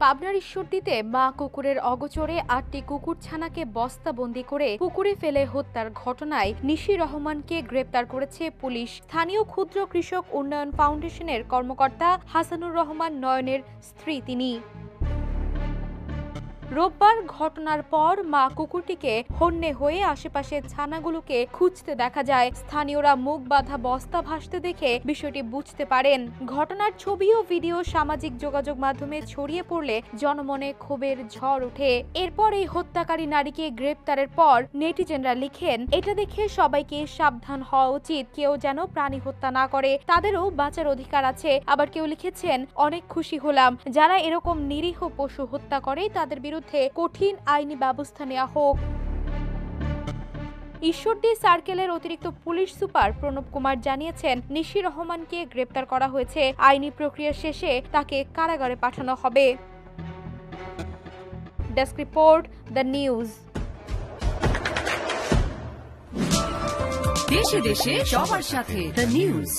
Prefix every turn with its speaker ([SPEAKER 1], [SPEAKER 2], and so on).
[SPEAKER 1] পাবনার ঈশ্বরদীতে মা কুকুরের অগোচরে ৮টি কুকুরছানাকে বস্তাবন্দি করে পুকুরে ফেলে হত্যার ঘটনায় নিশি রহমানকে গ্রেপ্তার করেছে পুলিশ। স্থানীয় ক্ষুদ্র কৃষক উন্নয়ন ফাউন্ডেশনের কর্মকর্তা হাসানুর রহমান নয়নের স্ত্রী তিনি। রোববার ঘটনার পর মা কুকুরটিকে হন্যে হয়ে আশেপাশের ছানাগুলোকে খুঁজতে দেখা যায়। স্থানীয়রা মুখ বাঁধা বস্তা ভাসতে দেখে বিষয়টি বুঝতে পারেন। ঘটনার ছবি ও ভিডিও সামাজিক যোগাযোগ মাধ্যমে ছড়িয়ে পড়লে জনমনে ক্ষোভের ঝড় ওঠে। এরপর এই হত্যাকারী নারীকে গ্রেপ্তারের পর নেটিজেনরা লিখেন, এটা দেখে সবাইকে সাবধান হওয়া উচিত, কেউ যেন প্রাণী হত্যা না করে, তাদেরও বাঁচার অধিকার আছে। আবার কেউ লিখেছেন, অনেক খুশি হলাম, যারা এরকম নিরীহ পশু হত্যা করে তাদের বিরুদ্ধে কঠিন আইনি ব্যবস্থা নেওয়া হোক। ঈশ্বরদী সার্কেলের অতিরিক্ত পুলিশ সুপার প্রণব কুমার জানিয়েছেন, নিশি রহমানকে গ্রেপ্তার করা হয়েছে। আইনি প্রক্রিয়া শেষে তাকে কারাগারে পাঠানো হবে। Desk report, the news.
[SPEAKER 2] দেশে দেশে সবার সাথে, দ্য নিউজ।